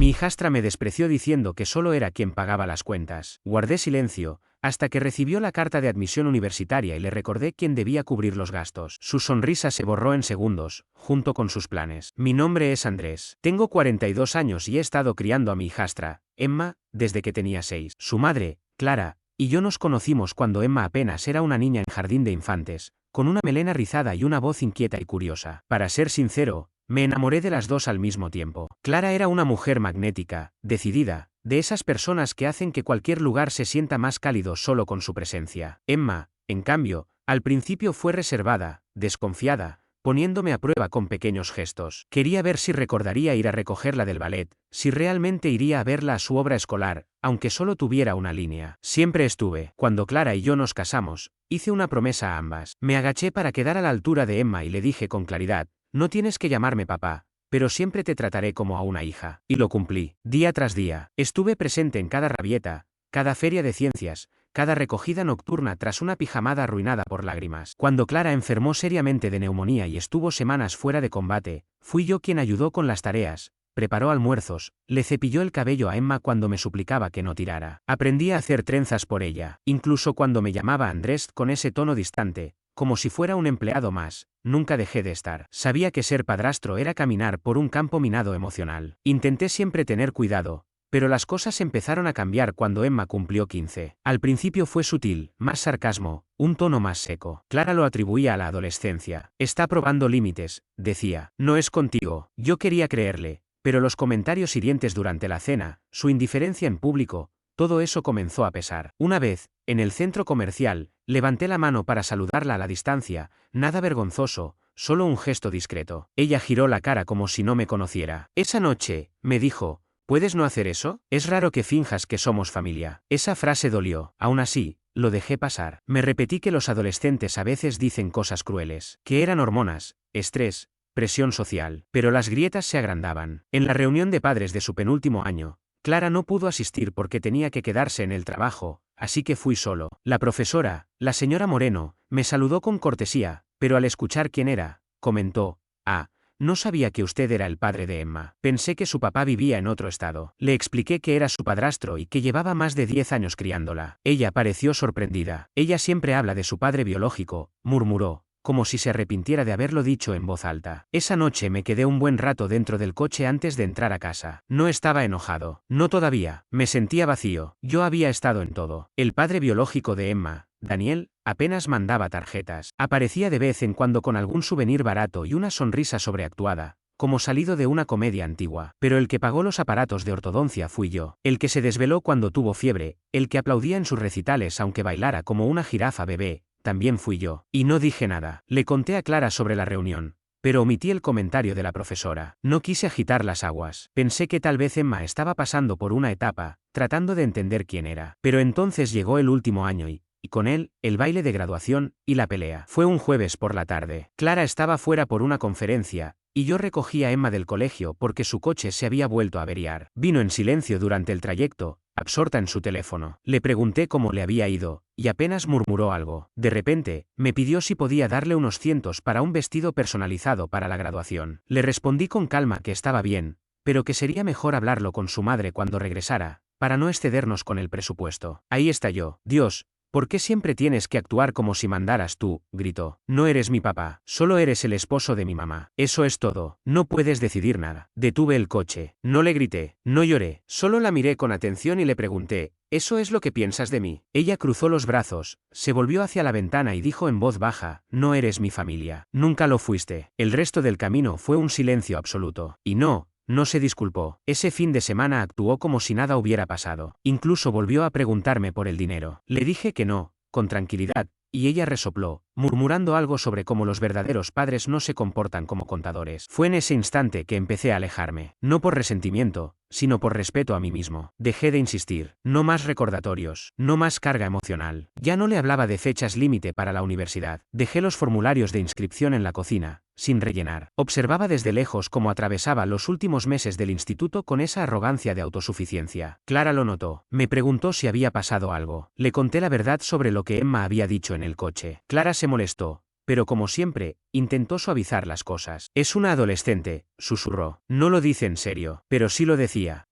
Mi hijastra me despreció diciendo que solo era quien pagaba las cuentas. Guardé silencio, hasta que recibió la carta de admisión universitaria y le recordé quién debía cubrir los gastos. Su sonrisa se borró en segundos, junto con sus planes. Mi nombre es Andrés. Tengo 42 años y he estado criando a mi hijastra, Emma, desde que tenía 6. Su madre, Clara, y yo nos conocimos cuando Emma apenas era una niña en jardín de infantes, con una melena rizada y una voz inquieta y curiosa. Para ser sincero, me enamoré de las dos al mismo tiempo. Clara era una mujer magnética, decidida, de esas personas que hacen que cualquier lugar se sienta más cálido solo con su presencia. Emma, en cambio, al principio fue reservada, desconfiada, poniéndome a prueba con pequeños gestos. Quería ver si recordaría ir a recogerla del ballet, si realmente iría a verla a su obra escolar, aunque solo tuviera una línea. Siempre estuve. Cuando Clara y yo nos casamos, hice una promesa a ambas. Me agaché para quedar a la altura de Emma y le dije con claridad: no tienes que llamarme papá, pero siempre te trataré como a una hija. Y lo cumplí. Día tras día, estuve presente en cada rabieta, cada feria de ciencias, cada recogida nocturna tras una pijamada arruinada por lágrimas. Cuando Clara enfermó seriamente de neumonía y estuvo semanas fuera de combate, fui yo quien ayudó con las tareas, preparó almuerzos, le cepilló el cabello a Emma cuando me suplicaba que no tirara. Aprendí a hacer trenzas por ella, incluso cuando me llamaba Andrés con ese tono distante, como si fuera un empleado más. Nunca dejé de estar. Sabía que ser padrastro era caminar por un campo minado emocional. Intenté siempre tener cuidado, pero las cosas empezaron a cambiar cuando Emma cumplió 15. Al principio fue sutil, más sarcasmo, un tono más seco. Clara lo atribuía a la adolescencia. Está probando límites, decía. No es contigo. Yo quería creerle, pero los comentarios hirientes durante la cena, su indiferencia en público, todo eso comenzó a pesar. Una vez, en el centro comercial, levanté la mano para saludarla a la distancia, nada vergonzoso, solo un gesto discreto. Ella giró la cara como si no me conociera. Esa noche, me dijo: ¿puedes no hacer eso? Es raro que finjas que somos familia. Esa frase dolió. Aún así, lo dejé pasar. Me repetí que los adolescentes a veces dicen cosas crueles, que eran hormonas, estrés, presión social. Pero las grietas se agrandaban. En la reunión de padres de su penúltimo año, Clara no pudo asistir porque tenía que quedarse en el trabajo, así que fui solo. La profesora, la señora Moreno, me saludó con cortesía, pero al escuchar quién era, comentó: ah, no sabía que usted era el padre de Emma. Pensé que su papá vivía en otro estado. Le expliqué que era su padrastro y que llevaba más de 10 años criándola. Ella pareció sorprendida. Ella siempre habla de su padre biológico, murmuró, como si se arrepintiera de haberlo dicho en voz alta. Esa noche me quedé un buen rato dentro del coche antes de entrar a casa. No estaba enojado. No todavía. Me sentía vacío. Yo había estado en todo. El padre biológico de Emma, Daniel, apenas mandaba tarjetas. Aparecía de vez en cuando con algún souvenir barato y una sonrisa sobreactuada, como salido de una comedia antigua. Pero el que pagó los aparatos de ortodoncia fui yo. El que se desveló cuando tuvo fiebre, el que aplaudía en sus recitales aunque bailara como una jirafa bebé, también fui yo. Y no dije nada. Le conté a Clara sobre la reunión, pero omití el comentario de la profesora. No quise agitar las aguas. Pensé que tal vez Emma estaba pasando por una etapa, tratando de entender quién era. Pero entonces llegó el último año y con él, el baile de graduación y la pelea. Fue un jueves por la tarde. Clara estaba fuera por una conferencia, y yo recogí a Emma del colegio porque su coche se había vuelto a averiar. Vino en silencio durante el trayecto, absorta en su teléfono. Le pregunté cómo le había ido, y apenas murmuró algo. De repente, me pidió si podía darle unos cientos para un vestido personalizado para la graduación. Le respondí con calma que estaba bien, pero que sería mejor hablarlo con su madre cuando regresara, para no excedernos con el presupuesto. Ahí estalló. Dios, ¿por qué siempre tienes que actuar como si mandaras tú? Gritó. No eres mi papá, solo eres el esposo de mi mamá. Eso es todo. No puedes decidir nada. Detuve el coche. No le grité, no lloré, solo la miré con atención y le pregunté: ¿eso es lo que piensas de mí? Ella cruzó los brazos, se volvió hacia la ventana y dijo en voz baja: no eres mi familia. Nunca lo fuiste. El resto del camino fue un silencio absoluto. Y no se disculpó. Ese fin de semana actuó como si nada hubiera pasado. Incluso volvió a preguntarme por el dinero. Le dije que no, con tranquilidad, y ella resopló, murmurando algo sobre cómo los verdaderos padres no se comportan como contadores. Fue en ese instante que empecé a alejarme, no por resentimiento, sino por respeto a mí mismo. Dejé de insistir. No más recordatorios, no más carga emocional. Ya no le hablaba de fechas límite para la universidad. Dejé los formularios de inscripción en la cocina, sin rellenar. Observaba desde lejos cómo atravesaba los últimos meses del instituto con esa arrogancia de autosuficiencia. Clara lo notó. Me preguntó si había pasado algo. Le conté la verdad sobre lo que Emma había dicho en el coche. Clara se molestó, pero como siempre, intentó suavizar las cosas. Es una adolescente, susurró. No lo dice en serio, pero sí lo decía.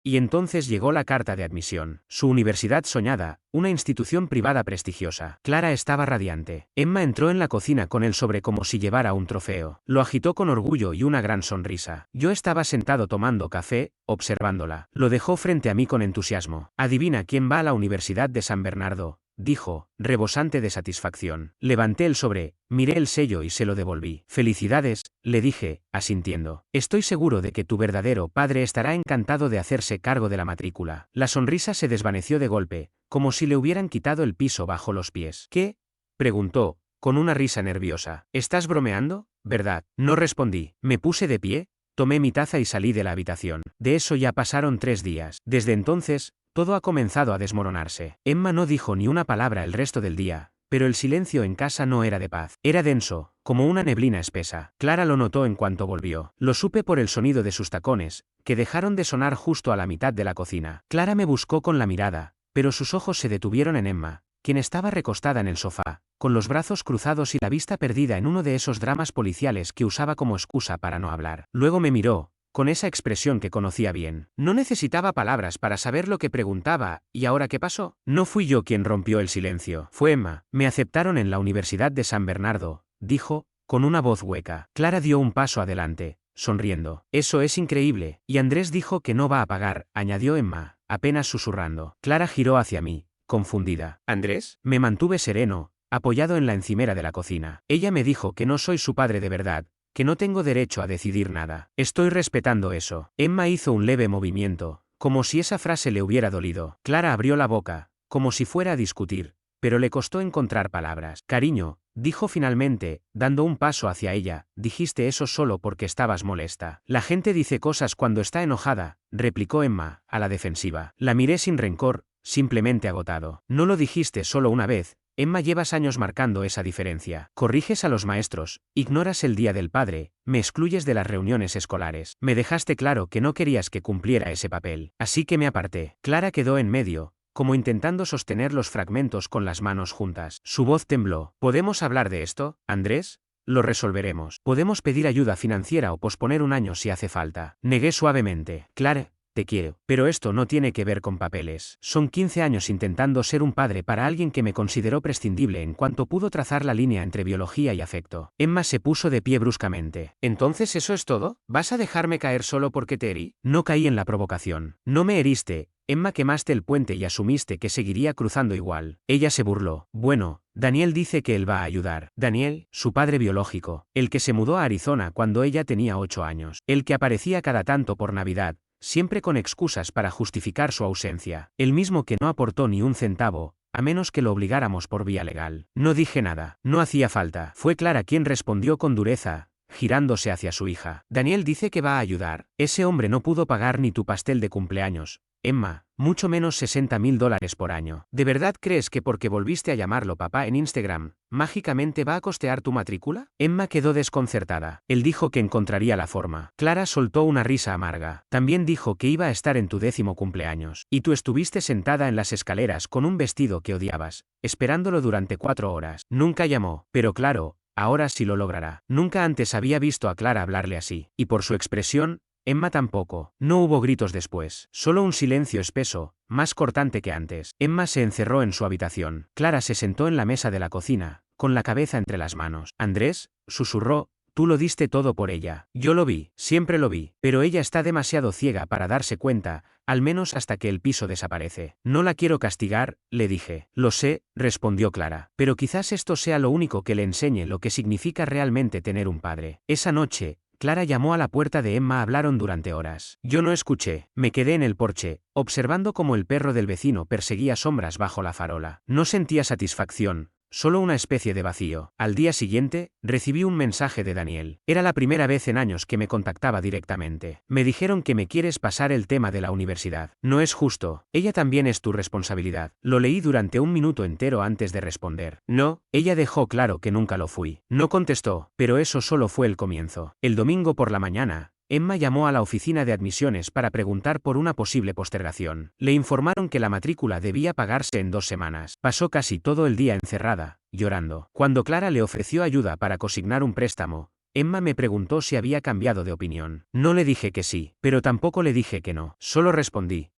Y entonces llegó la carta de admisión. Su universidad soñada, una institución privada prestigiosa. Clara estaba radiante. Emma entró en la cocina con el sobre como si llevara un trofeo. Lo agitó con orgullo y una gran sonrisa. Yo estaba sentado tomando café, observándola. Lo dejó frente a mí con entusiasmo. Adivina quién va a la Universidad de San Bernardo, dijo, rebosante de satisfacción. Levanté el sobre, miré el sello y se lo devolví. Felicidades, le dije, asintiendo. Estoy seguro de que tu verdadero padre estará encantado de hacerse cargo de la matrícula. La sonrisa se desvaneció de golpe, como si le hubieran quitado el piso bajo los pies. ¿Qué? Preguntó, con una risa nerviosa. ¿Estás bromeando? ¿Verdad? No respondí. Me puse de pie, tomé mi taza y salí de la habitación. De eso ya pasaron 3 días. Desde entonces, todo ha comenzado a desmoronarse. Emma no dijo ni una palabra el resto del día, pero el silencio en casa no era de paz. Era denso, como una neblina espesa. Clara lo notó en cuanto volvió. Lo supe por el sonido de sus tacones, que dejaron de sonar justo a la mitad de la cocina. Clara me buscó con la mirada, pero sus ojos se detuvieron en Emma, quien estaba recostada en el sofá, con los brazos cruzados y la vista perdida en uno de esos dramas policiales que usaba como excusa para no hablar. Luego me miró, con esa expresión que conocía bien. No necesitaba palabras para saber lo que preguntaba. ¿Y ahora qué pasó? No fui yo quien rompió el silencio. Fue Emma. Me aceptaron en la Universidad de San Bernardo, dijo, con una voz hueca. Clara dio un paso adelante, sonriendo. Eso es increíble. Y Andrés dijo que no va a pagar, añadió Emma, apenas susurrando. Clara giró hacia mí, confundida. ¿Andrés? Me mantuve sereno, apoyado en la encimera de la cocina. Ella me dijo que no soy su padre de verdad, que no tengo derecho a decidir nada. Estoy respetando eso. Emma hizo un leve movimiento, como si esa frase le hubiera dolido. Clara abrió la boca, como si fuera a discutir, pero le costó encontrar palabras. Cariño, dijo finalmente, dando un paso hacia ella, dijiste eso solo porque estabas molesta. La gente dice cosas cuando está enojada, replicó Emma, a la defensiva. La miré sin rencor, simplemente agotado. No lo dijiste solo una vez. Emma, llevas años marcando esa diferencia. Corriges a los maestros, ignoras el Día del Padre, me excluyes de las reuniones escolares. Me dejaste claro que no querías que cumpliera ese papel. Así que me aparté. Clara quedó en medio, como intentando sostener los fragmentos con las manos juntas. Su voz tembló. ¿Podemos hablar de esto, Andrés? Lo resolveremos. Podemos pedir ayuda financiera o posponer un año si hace falta. Negué suavemente. Clara, te quiero, pero esto no tiene que ver con papeles. Son 15 años intentando ser un padre para alguien que me consideró prescindible en cuanto pudo trazar la línea entre biología y afecto. Emma se puso de pie bruscamente. ¿Entonces eso es todo? ¿Vas a dejarme caer solo porque te herí? No caí en la provocación. No me heriste. Emma, quemaste el puente y asumiste que seguiría cruzando igual. Ella se burló. Bueno, Daniel dice que él va a ayudar. Daniel, su padre biológico, el que se mudó a Arizona cuando ella tenía 8 años. El que aparecía cada tanto por Navidad, siempre con excusas para justificar su ausencia. El mismo que no aportó ni un centavo, a menos que lo obligáramos por vía legal. No dije nada. No hacía falta. Fue Clara quien respondió con dureza, girándose hacia su hija. Daniel dice que va a ayudar. Ese hombre no pudo pagar ni tu pastel de cumpleaños, Emma, mucho menos $60.000 por año. ¿De verdad crees que porque volviste a llamarlo papá en Instagram, mágicamente va a costear tu matrícula? Emma quedó desconcertada. Él dijo que encontraría la forma. Clara soltó una risa amarga. También dijo que iba a estar en tu 10º cumpleaños. Y tú estuviste sentada en las escaleras con un vestido que odiabas, esperándolo durante 4 horas. Nunca llamó, pero claro, ahora sí lo logrará. Nunca antes había visto a Clara hablarle así. Y por su expresión, Emma tampoco. No hubo gritos después, solo un silencio espeso, más cortante que antes. Emma se encerró en su habitación. Clara se sentó en la mesa de la cocina, con la cabeza entre las manos. Andrés, susurró, tú lo diste todo por ella. Yo lo vi, siempre lo vi, pero ella está demasiado ciega para darse cuenta, al menos hasta que el piso desaparece. No la quiero castigar, le dije. Lo sé, respondió Clara, pero quizás esto sea lo único que le enseñe lo que significa realmente tener un padre. Esa noche, Clara llamó a la puerta de Emma. Hablaron durante horas. Yo no escuché, me quedé en el porche, observando cómo el perro del vecino perseguía sombras bajo la farola. No sentía satisfacción, solo una especie de vacío. Al día siguiente, recibí un mensaje de Daniel. Era la primera vez en años que me contactaba directamente. Me dijeron que me quieres pasar el tema de la universidad. No es justo, ella también es tu responsabilidad. Lo leí durante un minuto entero antes de responder. No, ella dejó claro que nunca lo fui. No contestó, pero eso solo fue el comienzo. El domingo por la mañana, Emma llamó a la oficina de admisiones para preguntar por una posible postergación. Le informaron que la matrícula debía pagarse en 2 semanas. Pasó casi todo el día encerrada, llorando. Cuando Clara le ofreció ayuda para consignar un préstamo, Emma me preguntó si había cambiado de opinión. No le dije que sí, pero tampoco le dije que no. Solo respondí: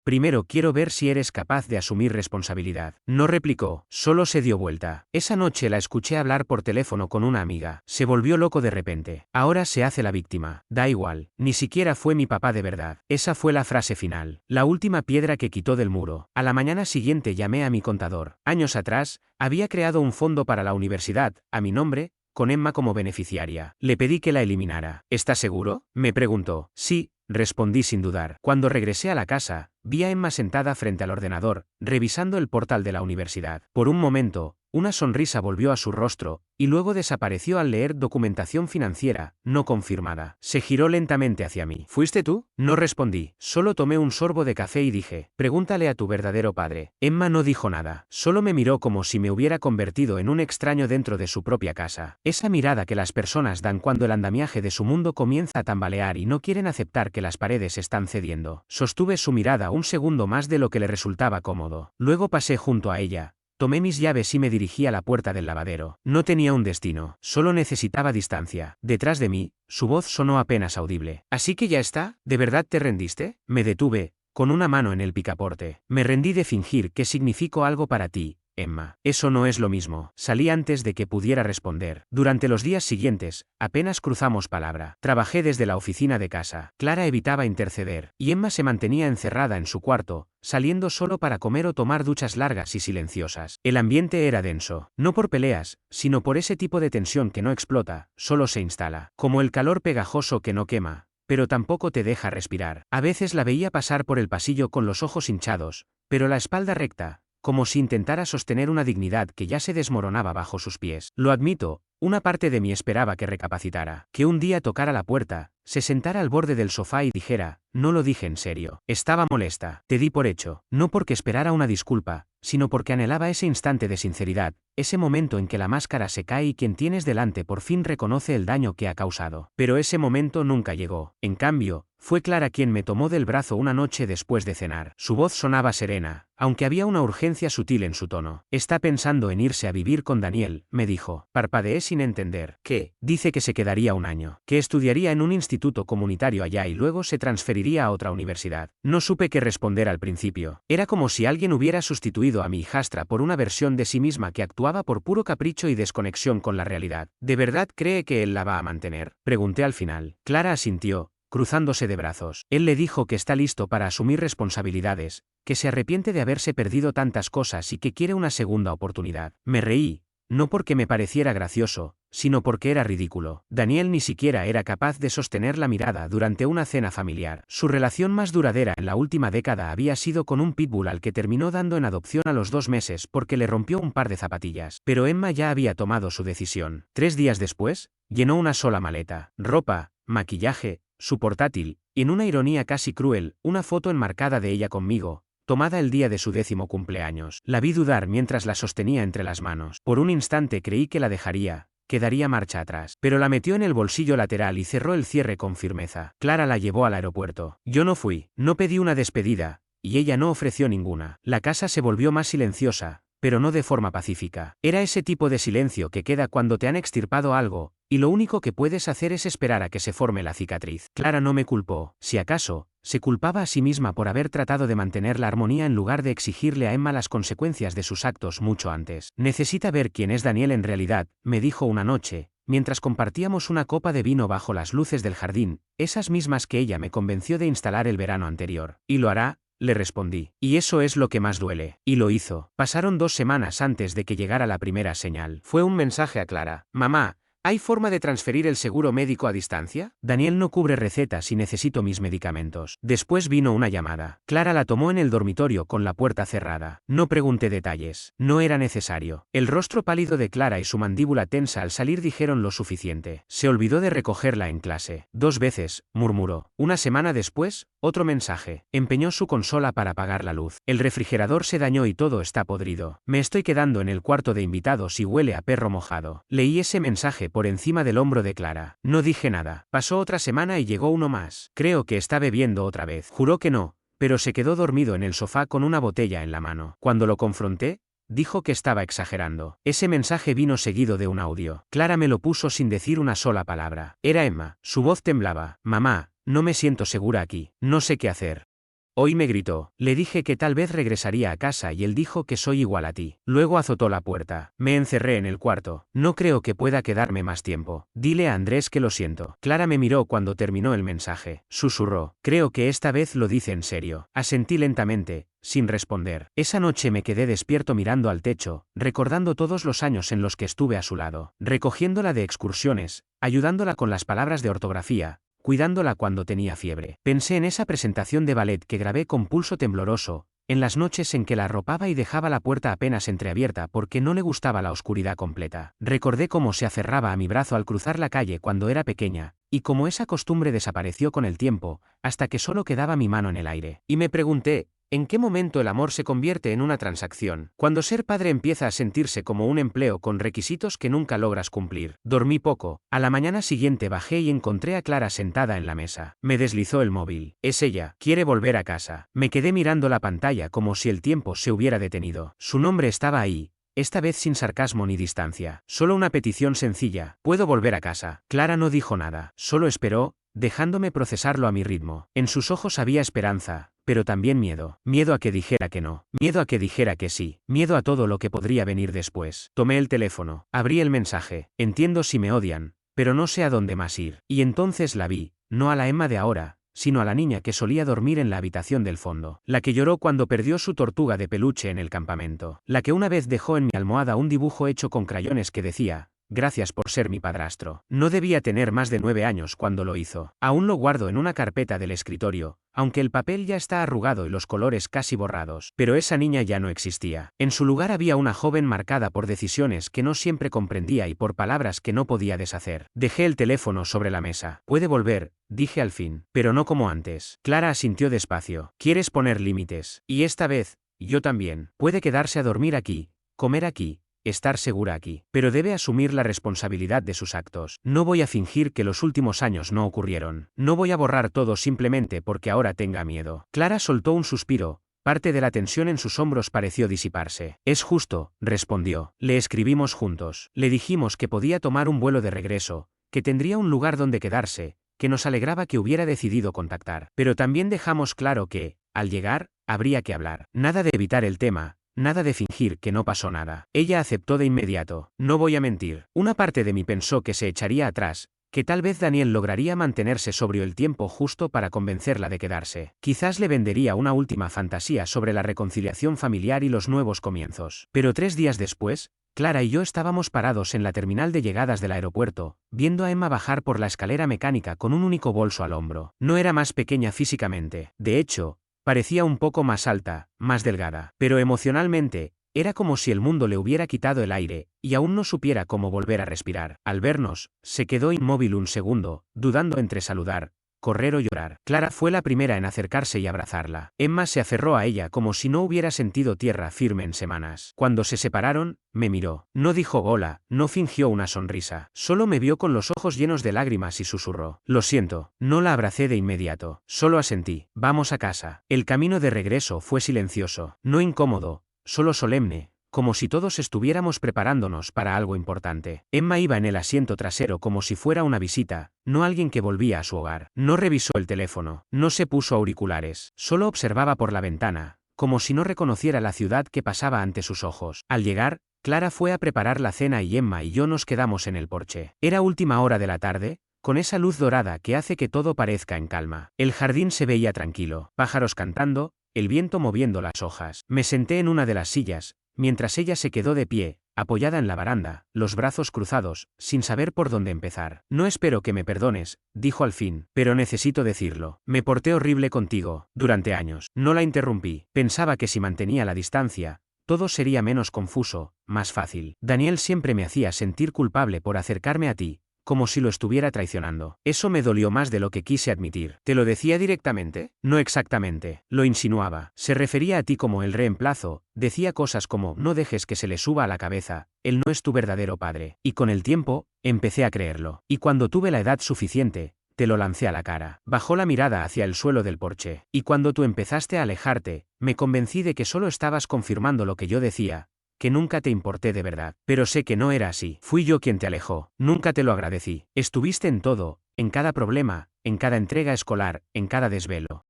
primero quiero ver si eres capaz de asumir responsabilidad. No replicó, solo se dio vuelta. Esa noche la escuché hablar por teléfono con una amiga. Se volvió loco de repente. Ahora se hace la víctima. Da igual, ni siquiera fue mi papá de verdad. Esa fue la frase final. La última piedra que quitó del muro. A la mañana siguiente llamé a mi contador. Años atrás, había creado un fondo para la universidad, a mi nombre, con Emma como beneficiaria. Le pedí que la eliminara. ¿Estás seguro?, me preguntó. Sí, respondí sin dudar. Cuando regresé a la casa, vi a Emma sentada frente al ordenador, revisando el portal de la universidad. Por un momento, una sonrisa volvió a su rostro, y luego desapareció al leer documentación financiera, no confirmada. Se giró lentamente hacia mí. ¿Fuiste tú? No respondí. Solo tomé un sorbo de café y dije: pregúntale a tu verdadero padre. Emma no dijo nada. Solo me miró como si me hubiera convertido en un extraño dentro de su propia casa. Esa mirada que las personas dan cuando el andamiaje de su mundo comienza a tambalear y no quieren aceptar que las paredes están cediendo. Sostuve su mirada un segundo más de lo que le resultaba cómodo. Luego pasé junto a ella. Tomé mis llaves y me dirigí a la puerta del lavadero. No tenía un destino, solo necesitaba distancia. Detrás de mí, su voz sonó apenas audible. ¿Así que ya está? ¿De verdad te rendiste? Me detuve, con una mano en el picaporte. Me rendí de fingir que significó algo para ti, Emma. Eso no es lo mismo. Salí antes de que pudiera responder. Durante los días siguientes, apenas cruzamos palabra. Trabajé desde la oficina de casa. Clara evitaba interceder, y Emma se mantenía encerrada en su cuarto, saliendo solo para comer o tomar duchas largas y silenciosas. El ambiente era denso, no por peleas, sino por ese tipo de tensión que no explota, solo se instala. Como el calor pegajoso que no quema, pero tampoco te deja respirar. A veces la veía pasar por el pasillo con los ojos hinchados, pero la espalda recta, como si intentara sostener una dignidad que ya se desmoronaba bajo sus pies. Lo admito, una parte de mí esperaba que recapacitara, que un día tocara la puerta, se sentara al borde del sofá y dijera: no lo dije en serio. Estaba molesta. Te di por hecho, no porque esperara una disculpa, sino porque anhelaba ese instante de sinceridad, ese momento en que la máscara se cae y quien tienes delante por fin reconoce el daño que ha causado. Pero ese momento nunca llegó. En cambio, fue Clara quien me tomó del brazo una noche después de cenar. Su voz sonaba serena, aunque había una urgencia sutil en su tono. Está pensando en irse a vivir con Daniel, me dijo. Parpadeé sin entender. ¿Qué? Dice que se quedaría un año, que estudiaría en un instituto comunitario allá y luego se transferiría a otra universidad. No supe qué responder al principio. Era como si alguien hubiera sustituido a mi hijastra por una versión de sí misma que actuaba por puro capricho y desconexión con la realidad. ¿De verdad cree que él la va a mantener?, pregunté al final. Clara asintió, cruzándose de brazos. Él le dijo que está listo para asumir responsabilidades, que se arrepiente de haberse perdido tantas cosas y que quiere una segunda oportunidad. Me reí, no porque me pareciera gracioso, sino porque era ridículo. Daniel ni siquiera era capaz de sostener la mirada durante una cena familiar. Su relación más duradera en la última década había sido con un pitbull al que terminó dando en adopción a los 2 meses porque le rompió un par de zapatillas. Pero Emma ya había tomado su decisión. 3 días después, llenó una sola maleta: ropa, maquillaje, su portátil, y en una ironía casi cruel, una foto enmarcada de ella conmigo, tomada el día de su 10º cumpleaños. La vi dudar mientras la sostenía entre las manos. Por un instante creí que la dejaría, que daría marcha atrás, pero la metió en el bolsillo lateral y cerró el cierre con firmeza. Clara la llevó al aeropuerto. Yo no fui, no pedí una despedida, y ella no ofreció ninguna. La casa se volvió más silenciosa, pero no de forma pacífica. Era ese tipo de silencio que queda cuando te han extirpado algo, y lo único que puedes hacer es esperar a que se forme la cicatriz. Clara no me culpó. Si acaso, se culpaba a sí misma por haber tratado de mantener la armonía en lugar de exigirle a Emma las consecuencias de sus actos mucho antes. Necesita ver quién es Daniel en realidad, me dijo una noche, mientras compartíamos una copa de vino bajo las luces del jardín, esas mismas que ella me convenció de instalar el verano anterior. ¿Y lo hará?, le respondí. Y eso es lo que más duele. Y lo hizo. Pasaron 2 semanas antes de que llegara la primera señal. Fue un mensaje a Clara. Mamá, ¿hay forma de transferir el seguro médico a distancia? Daniel no cubre recetas y necesito mis medicamentos. Después vino una llamada. Clara la tomó en el dormitorio con la puerta cerrada. No pregunté detalles. No era necesario. El rostro pálido de Clara y su mandíbula tensa al salir dijeron lo suficiente. Se olvidó de recogerla en clase. 2 veces, murmuró. Una semana después, otro mensaje. Empeñó su consola para apagar la luz. El refrigerador se dañó y todo está podrido. Me estoy quedando en el cuarto de invitados y huele a perro mojado. Leí ese mensaje por encima del hombro de Clara. No dije nada. Pasó otra semana y llegó uno más. Creo que está bebiendo otra vez. Juró que no, pero se quedó dormido en el sofá con una botella en la mano. Cuando lo confronté, dijo que estaba exagerando. Ese mensaje vino seguido de un audio. Clara me lo puso sin decir una sola palabra. Era Emma. Su voz temblaba. Mamá, no me siento segura aquí. No sé qué hacer. Hoy me gritó. Le dije que tal vez regresaría a casa y él dijo que soy igual a ti. Luego azotó la puerta. Me encerré en el cuarto. No creo que pueda quedarme más tiempo. Dile a Andrés que lo siento. Clara me miró cuando terminó el mensaje. Susurró. Creo que esta vez lo dice en serio. Asentí lentamente, sin responder. Esa noche me quedé despierto mirando al techo, recordando todos los años en los que estuve a su lado, recogiéndola de excursiones, ayudándola con las palabras de ortografía, cuidándola cuando tenía fiebre. Pensé en esa presentación de ballet que grabé con pulso tembloroso, en las noches en que la arropaba y dejaba la puerta apenas entreabierta porque no le gustaba la oscuridad completa. Recordé cómo se aferraba a mi brazo al cruzar la calle cuando era pequeña, y cómo esa costumbre desapareció con el tiempo, hasta que solo quedaba mi mano en el aire. Y me pregunté, ¿en qué momento el amor se convierte en una transacción? Cuando ser padre empieza a sentirse como un empleo con requisitos que nunca logras cumplir. Dormí poco. A la mañana siguiente bajé y encontré a Clara sentada en la mesa. Me deslizó el móvil. Es ella. Quiere volver a casa. Me quedé mirando la pantalla como si el tiempo se hubiera detenido. Su nombre estaba ahí. Esta vez sin sarcasmo ni distancia. Solo una petición sencilla. ¿Puedo volver a casa? Clara no dijo nada. Solo esperó, dejándome procesarlo a mi ritmo. En sus ojos había esperanza, pero también miedo. Miedo a que dijera que no. Miedo a que dijera que sí. Miedo a todo lo que podría venir después. Tomé el teléfono. Abrí el mensaje. Entiendo si me odian, pero no sé a dónde más ir. Y entonces la vi, no a la Emma de ahora, sino a la niña que solía dormir en la habitación del fondo. La que lloró cuando perdió su tortuga de peluche en el campamento. La que una vez dejó en mi almohada un dibujo hecho con crayones que decía: gracias por ser mi padrastro. No debía tener más de 9 años cuando lo hizo. Aún lo guardo en una carpeta del escritorio, aunque el papel ya está arrugado y los colores casi borrados. Pero esa niña ya no existía. En su lugar había una joven marcada por decisiones que no siempre comprendía y por palabras que no podía deshacer. Dejé el teléfono sobre la mesa. Puede volver, dije al fin, pero no como antes. Clara asintió despacio. ¿Quieres poner límites? Y esta vez, yo también. Puede quedarse a dormir aquí, comer aquí, estar segura aquí, pero debe asumir la responsabilidad de sus actos. No voy a fingir que los últimos años no ocurrieron. No voy a borrar todo simplemente porque ahora tenga miedo. Clara soltó un suspiro. Parte de la tensión en sus hombros pareció disiparse. Es justo, respondió. Le escribimos juntos. Le dijimos que podía tomar un vuelo de regreso, que tendría un lugar donde quedarse, que nos alegraba que hubiera decidido contactar. Pero también dejamos claro que, al llegar, habría que hablar. Nada de evitar el tema. Nada de fingir que no pasó nada. Ella aceptó de inmediato. No voy a mentir. Una parte de mí pensó que se echaría atrás, que tal vez Daniel lograría mantenerse sobrio el tiempo justo para convencerla de quedarse. Quizás le vendería una última fantasía sobre la reconciliación familiar y los nuevos comienzos. Pero 3 días después, Clara y yo estábamos parados en la terminal de llegadas del aeropuerto, viendo a Emma bajar por la escalera mecánica con un único bolso al hombro. No era más pequeña físicamente. De hecho, parecía un poco más alta, más delgada, pero emocionalmente, era como si el mundo le hubiera quitado el aire, y aún no supiera cómo volver a respirar. Al vernos, se quedó inmóvil un segundo, dudando entre saludar, correr o llorar. Clara fue la primera en acercarse y abrazarla. Emma se aferró a ella como si no hubiera sentido tierra firme en semanas. Cuando se separaron, me miró. No dijo hola, no fingió una sonrisa. Solo me vio con los ojos llenos de lágrimas y susurró: lo siento. No la abracé de inmediato. Solo asentí. Vamos a casa. El camino de regreso fue silencioso. No incómodo, solo solemne, como si todos estuviéramos preparándonos para algo importante. Emma iba en el asiento trasero como si fuera una visita, no alguien que volvía a su hogar. No revisó el teléfono, no se puso auriculares, solo observaba por la ventana, como si no reconociera la ciudad que pasaba ante sus ojos. Al llegar, Clara fue a preparar la cena y Emma y yo nos quedamos en el porche. Era última hora de la tarde, con esa luz dorada que hace que todo parezca en calma. El jardín se veía tranquilo, pájaros cantando, el viento moviendo las hojas. Me senté en una de las sillas, mientras ella se quedó de pie, apoyada en la baranda, los brazos cruzados, sin saber por dónde empezar. No espero que me perdones, dijo al fin, pero necesito decirlo. Me porté horrible contigo, durante años. No la interrumpí. Pensaba que si mantenía la distancia, todo sería menos confuso, más fácil. Daniel siempre me hacía sentir culpable por acercarme a ti, como si lo estuviera traicionando. Eso me dolió más de lo que quise admitir. ¿Te lo decía directamente? No exactamente. Lo insinuaba. Se refería a ti como el reemplazo, decía cosas como: no dejes que se le suba a la cabeza, él no es tu verdadero padre. Y con el tiempo, empecé a creerlo. Y cuando tuve la edad suficiente, te lo lancé a la cara. Bajó la mirada hacia el suelo del porche. Y cuando tú empezaste a alejarte, me convencí de que solo estabas confirmando lo que yo decía, que nunca te importé de verdad. Pero sé que no era así. Fui yo quien te alejó. Nunca te lo agradecí. Estuviste en todo, en cada problema, en cada entrega escolar, en cada desvelo.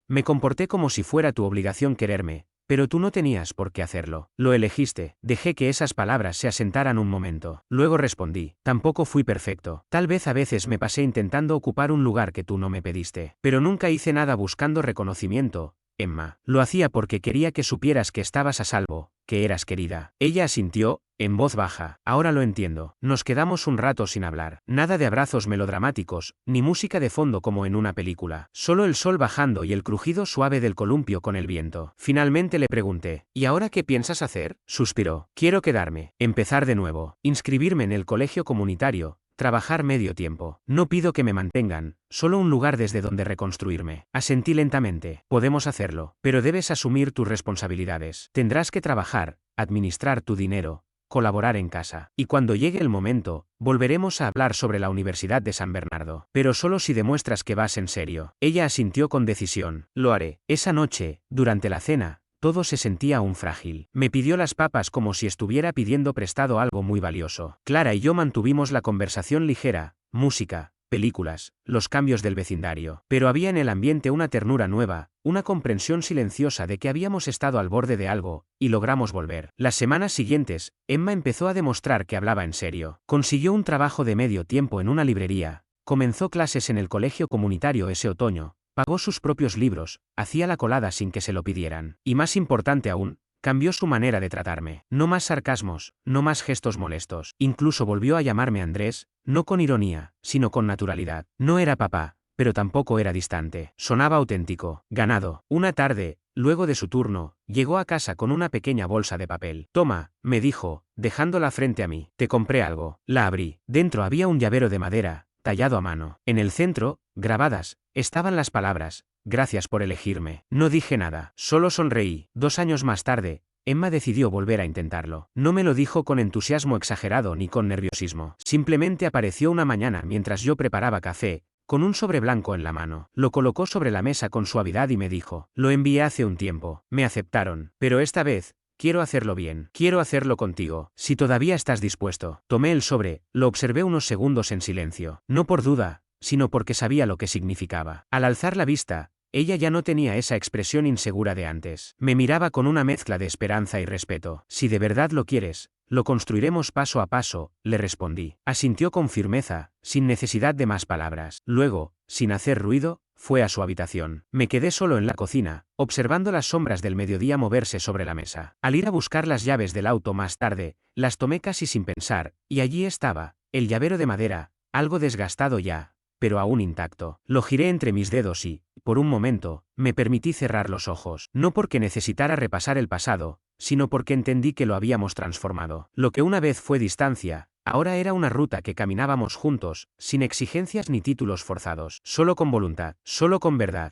Me comporté como si fuera tu obligación quererme, pero tú no tenías por qué hacerlo. Lo elegiste. Dejé que esas palabras se asentaran un momento. Luego respondí. Tampoco fui perfecto. Tal vez a veces me pasé intentando ocupar un lugar que tú no me pediste. Pero nunca hice nada buscando reconocimiento, Emma. Lo hacía porque quería que supieras que estabas a salvo, que eras querida. Ella asintió, en voz baja. Ahora lo entiendo. Nos quedamos un rato sin hablar. Nada de abrazos melodramáticos, ni música de fondo como en una película. Solo el sol bajando y el crujido suave del columpio con el viento. Finalmente le pregunté, ¿y ahora qué piensas hacer? Suspiró. Quiero quedarme. Empezar de nuevo. Inscribirme en el colegio comunitario. Trabajar medio tiempo. No pido que me mantengan, solo un lugar desde donde reconstruirme. Asentí lentamente. Podemos hacerlo, pero debes asumir tus responsabilidades. Tendrás que trabajar, administrar tu dinero, colaborar en casa. Y cuando llegue el momento, volveremos a hablar sobre la Universidad de San Bernardo. Pero solo si demuestras que vas en serio. Ella asintió con decisión. Lo haré. Esa noche, durante la cena, todo se sentía aún frágil. Me pidió las papas como si estuviera pidiendo prestado algo muy valioso. Clara y yo mantuvimos la conversación ligera, música, películas, los cambios del vecindario. Pero había en el ambiente una ternura nueva, una comprensión silenciosa de que habíamos estado al borde de algo, y logramos volver. Las semanas siguientes, Emma empezó a demostrar que hablaba en serio. Consiguió un trabajo de medio tiempo en una librería, comenzó clases en el colegio comunitario ese otoño, pagó sus propios libros, hacía la colada sin que se lo pidieran. Y más importante aún, cambió su manera de tratarme. No más sarcasmos, no más gestos molestos. Incluso volvió a llamarme Andrés, no con ironía, sino con naturalidad. No era papá, pero tampoco era distante. Sonaba auténtico, ganado. Una tarde, luego de su turno, llegó a casa con una pequeña bolsa de papel. Toma, me dijo, dejándola frente a mí. Te compré algo. La abrí. Dentro había un llavero de madera, tallado a mano. En el centro, grabadas, estaban las palabras, gracias por elegirme. No dije nada, solo sonreí. 2 años más tarde, Emma decidió volver a intentarlo. No me lo dijo con entusiasmo exagerado ni con nerviosismo. Simplemente apareció una mañana mientras yo preparaba café, con un sobre blanco en la mano. Lo colocó sobre la mesa con suavidad y me dijo, lo envié hace un tiempo. Me aceptaron. Pero esta vez, quiero hacerlo bien. Quiero hacerlo contigo. Si todavía estás dispuesto. Tomé el sobre, lo observé unos segundos en silencio. No por duda, sino porque sabía lo que significaba. Al alzar la vista, ella ya no tenía esa expresión insegura de antes. Me miraba con una mezcla de esperanza y respeto. Si de verdad lo quieres, lo construiremos paso a paso, le respondí. Asintió con firmeza, sin necesidad de más palabras. Luego, sin hacer ruido, fue a su habitación. Me quedé solo en la cocina, observando las sombras del mediodía moverse sobre la mesa. Al ir a buscar las llaves del auto más tarde, las tomé casi sin pensar, y allí estaba, el llavero de madera, algo desgastado ya, pero aún intacto. Lo giré entre mis dedos y, por un momento, me permití cerrar los ojos. No porque necesitara repasar el pasado, sino porque entendí que lo habíamos transformado. Lo que una vez fue distancia, ahora era una ruta que caminábamos juntos, sin exigencias ni títulos forzados, solo con voluntad, solo con verdad.